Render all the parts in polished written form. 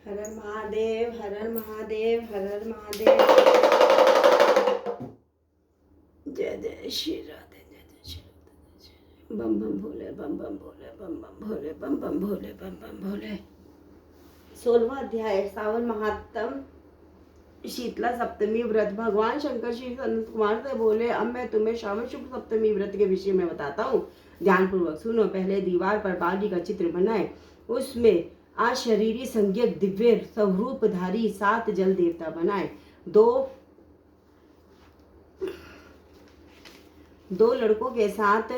हर हर महादेव, हर हर महादेव, हर हर महादेव। जय जय श्री राधे, जय जय श्री राधे। बम बम भोले, बम बम भोले, बम बम भोले, बम बम भोले, बम बम भोले। 16वां अध्याय सावन महात्म शीतला सप्तमी व्रत। भगवान शंकर श्री अनंत कुमार से बोले, अब मैं तुम्हें श्रावण शुक्ल सप्तमी व्रत के विषय में बताता हूँ, ध्यानपूर्वक सुनो। पहले दीवार पर बाली का चित्र बनाए, उसमें अशरीरी संज्ञक दिव्य स्वरूपधारी 7 जल देवता बनाए। दो लड़कों के साथ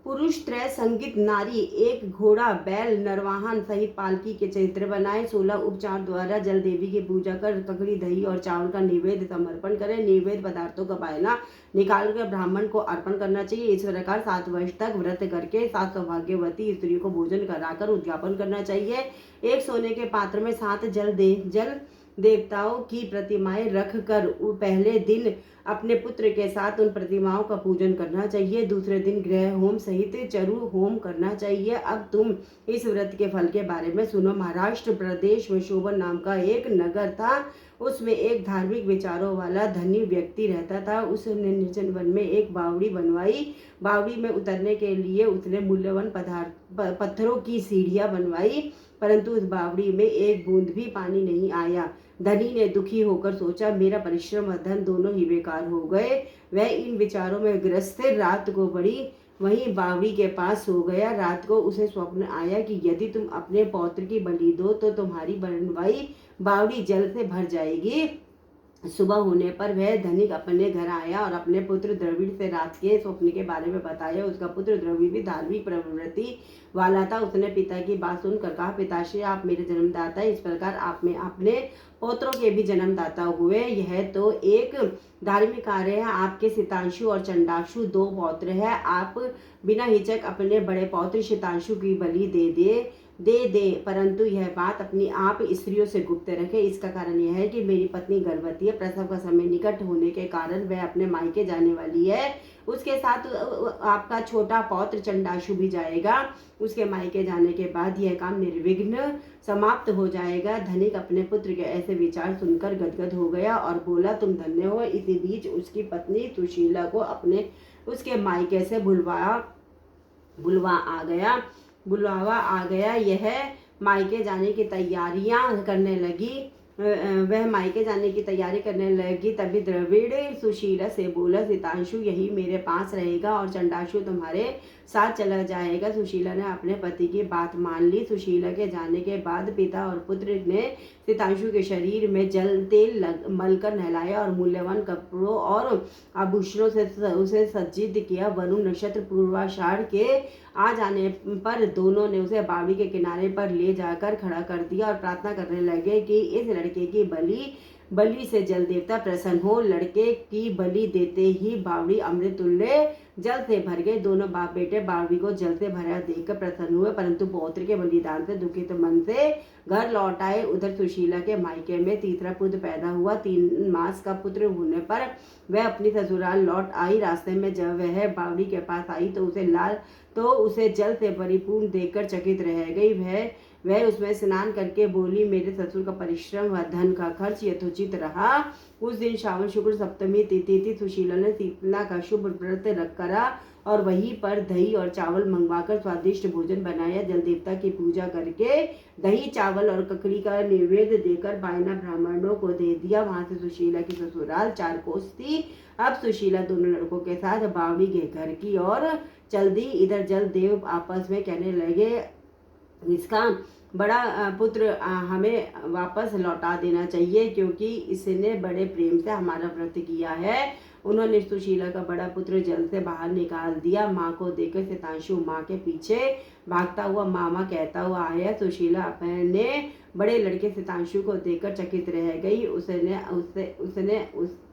पुरुष त्रय संगीत नारी, एक घोड़ा बैल नरवाहन सहित पालकी के चित्र बनाए। 16 उपचार द्वारा जल देवी की पूजा कर ककड़ी दही और चावल का निवेद्य समर्पण करें। निवेद्य पदार्थों का बायना निकाल कर ब्राह्मण को अर्पण करना चाहिए। इस प्रकार 7 वर्ष तक व्रत करके 7 सौभाग्यवती स्त्रियों को भोजन कराकर उद्यापन करना चाहिए। एक सोने के पात्र में 7 जल देवताओं की प्रतिमाएं रख कर पहले दिन अपने पुत्र के साथ उन प्रतिमाओं का पूजन करना चाहिए। दूसरे दिन गृह होम सहित चरु होम करना चाहिए। अब तुम इस व्रत के फल के बारे में सुनो। महाराष्ट्र प्रदेश में शोभन नाम का एक नगर था। उसमें एक धार्मिक विचारों वाला धनी व्यक्ति रहता था। उसने निर्जन वन में एक बावड़ी बनवाई। बावड़ी में उतरने के लिए उसने मूल्यवान पत्थरों की सीढ़ियां बनवाई, परंतु उस बावड़ी में एक बूंद भी पानी नहीं आया। धनी ने दुखी होकर सोचा, मेरा परिश्रम और धन दोनों ही बेकार हो गए। वह इन विचारों में ग्रस्त रात को बड़ी वहीं बावड़ी के पास सो गया। रात को उसे स्वप्न आया कि यदि तुम अपने पौत्र की बलि दो तो तुम्हारी बनवाई बावड़ी जल से भर जाएगी। सुबह होने पर वह धनिक अपने घर आया और अपने पुत्र द्रविड़ से रात के स्वप्न के बारे में बताया। उसका पुत्र द्रविड़ भी धार्मिक प्रवृत्ति वाला था। उसने पिता की बात सुनकर कहा, पिताश्री आप मेरे जन्मदाता। इस प्रकार आप में अपने पौत्रों के भी जन्मदाता हुए। यह तो एक धार्मिक कार्य है। आपके सितांशु और चंडाशु 2 पौत्र है। आप बिना हिचक अपने बड़े पौत्र सितांशु की बलि दे दे, परंतु यह बात अपनी आप स्त्रियों से गुप्त रखे। इसका कारण यह है कि मेरी पत्नी गर्भवती है। प्रसव का समय निकट होने के कारण वह अपने मायके जाने वाली है। उसके साथ आपका छोटा पौत्र चंडाशु भी जाएगा। उसके मायके जाने के बाद यह काम निर्विघ्न समाप्त हो जाएगा। धनिक अपने पुत्र के ऐसे विचार सुनकर गदगद हो गया और बोला, तुम धन्य हो। इसी बीच उसकी पत्नी सुशीला को उसके मायके से बुलावा आ गया। यह मायके जाने की तैयारियां करने लगी। वह मायके जाने की तैयारी करने लगी। तभी द्रविड़ सुशीला से बोला, सितांशु यही मेरे पास रहेगा और चंडाशु तुम्हारे साथ चला जाएगा। सुशीला ने अपने पति की बात मान ली। सुशीला के जाने के बाद पिता और पुत्र ने सितांशु के शरीर में जल तेल मलकर नहलाया और मूल्यवान कपड़ों और आभूषणों से उसे सज्जित किया। वरुण नक्षत्र पूर्वाषाढ़ के आ जाने पर दोनों ने उसे बावड़ी के किनारे पर ले जाकर खड़ा कर दिया और प्रार्थना करने लगे कि इस लड़के की बलि से जल देवता प्रसन्न हो। लड़के की बलि देते ही बावड़ी अमृत तुल्य जल से भर गए। दोनों बाप बेटे बावड़ी को जल से भरा देखकर प्रसन्न हुए, परंतु पौत्र के बलिदान से दुखित मन से घर लौट आए। उधर सुशीला के मायके में तीसरा पुत्र पैदा हुआ। 3 मास का पुत्र होने पर वह अपनी ससुराल लौट आई। रास्ते में जब वह बावड़ी के पास आई तो उसे जल से परिपूर्ण देखकर चकित रह गई। वह उसमें स्नान करके बोली, मेरे ससुर का परिश्रम व धन का खर्च यथोचित रहा। उस दिन श्रावण शुक्ल सप्तमी तिथि थी। सुशीला ने शीतला का शुभ व्रत रख करा और वहीं पर दही और चावल मंगवाकर स्वादिष्ट भोजन बनाया। जल देवता की पूजा करके दही चावल और ककड़ी का नैवेद्य देकर बायना ब्राह्मणों को दे दिया। वहां से सुशीला की ससुराल 4 कोस थी। अब सुशीला दोनों लड़कों के साथ बावड़ी के घर की ओर चल दी। इधर जल देव आपस में कहने लगे, इसका बड़ा पुत्र हमें वापस लौटा देना चाहिए, क्योंकि इसने बड़े प्रेम से हमारा व्रत किया है। उन्होंने सुशीला का बड़ा पुत्र जल से बाहर निकाल दिया। माँ को देखकर सितांशु माँ के पीछे भागता हुआ मामा कहता हुआ आया। सुशीला अपने बड़े लड़के सितांशु को देखकर चकित रह गई।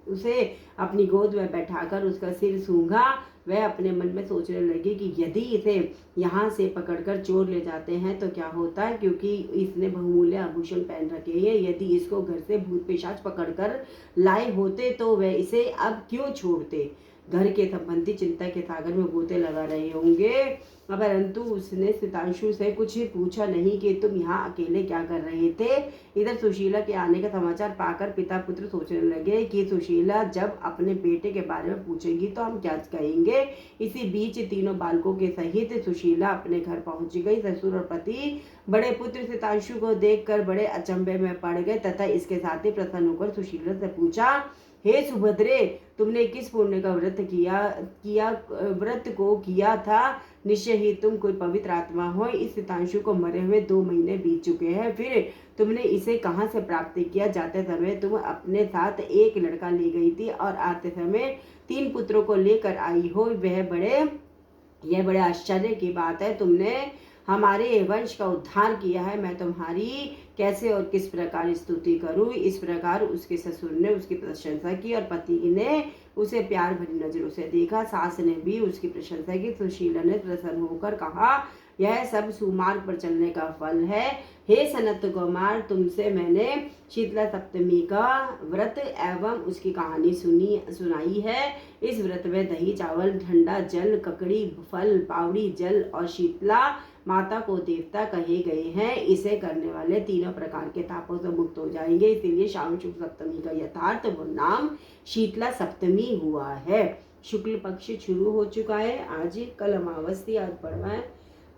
उसे अपनी गोद में बैठाकर उसका सिर सूंघा। वह अपने मन में सोचने लगी कि यदि इसे यहाँ से पकड़कर चोर ले जाते हैं तो क्या होता है, क्योंकि इसने बहुमूल्य आभूषण पहन रखे हैं। यदि इसको घर से भूत पिशाच पकड़कर लाए होते तो वह इसे अब क्यों छोड़ते। घर के संबंधी चिंता के सागर में गोते लगा रहे होंगे। परंतु उसने सितांशु से कुछ पूछा नहीं कि तुम यहाँ अकेले क्या कर रहे थे। इधर सुशीला के आने का समाचार पाकर पिता पुत्र सोचने लगे कि सुशीला जब अपने बेटे के बारे में पूछेगी तो हम क्या कहेंगे। इसी बीच तीनों बालकों के सहित सुशीला अपने घर पहुंच गई। ससुर और पति बड़े पुत्र सितांशु को देखकर बड़े अचंभे में पड़ गए तथा इसके साथ ही प्रसन्न होकर सुशीला से पूछा, हे सुभद्रे, तुमने किस पुण्य का व्रत को किया था। निश्चय ही तुम कोई पवित्र आत्मा हो। इस सितांशु को मरे हुए 2 महीने बीत चुके हैं, फिर तुमने इसे कहाँ से प्राप्त किया। जाते समय तुम अपने साथ एक लड़का ले गई थी और आते समय 3 पुत्रों को लेकर आई हो। यह बड़े आश्चर्य की बात है। तुमने हमारे वंश का उद्धार किया है। मैं तुम्हारी कैसे और किस प्रकार स्तुति करूं। इस प्रकार उसके ससुर ने उसकी प्रशंसा की और पति ने उसे प्यार भरी नजरों से देखा। सास ने भी उसकी प्रशंसा की। सुशीला ने प्रसन्न होकर कहा, यह सब सुमार्ग पर चलने का फल है। हे सनत कुमार, तुमसे मैंने शीतला सप्तमी का व्रत एवं उसकी कहानी सुनाई है। इस व्रत में दही, चावल, ठंडा जल, ककड़ी, फल, पावड़ी, जल और शीतला माता को देवता कहे गए हैं। इसे करने वाले तीनों प्रकार के तापों से मुक्त हो जाएंगे। इसीलिए श्रावण शुक्ल सप्तमी का यथार्थ वो नाम शीतला सप्तमी हुआ है। शुक्ल पक्ष शुरू हो चुका है। आज कल अमावस्या, आज पड़वा है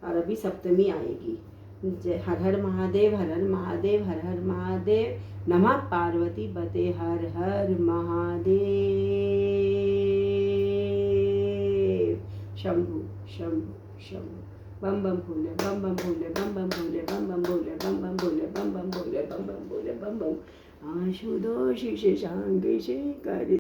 और अभी सप्तमी आएगी। जय हर हर महादेव, हर हर महादेव, हर हर महादेव। नमः पार्वती पते, हर हर महादेव। शंभु शंभु शंभु। बम बम भोले, बम बम भोले, बम बम भोले, बम बम भोले, बम बम भोले, बम बम भोले, बम बम भोले, बम बम। आशुतोष शेषांग शेखर।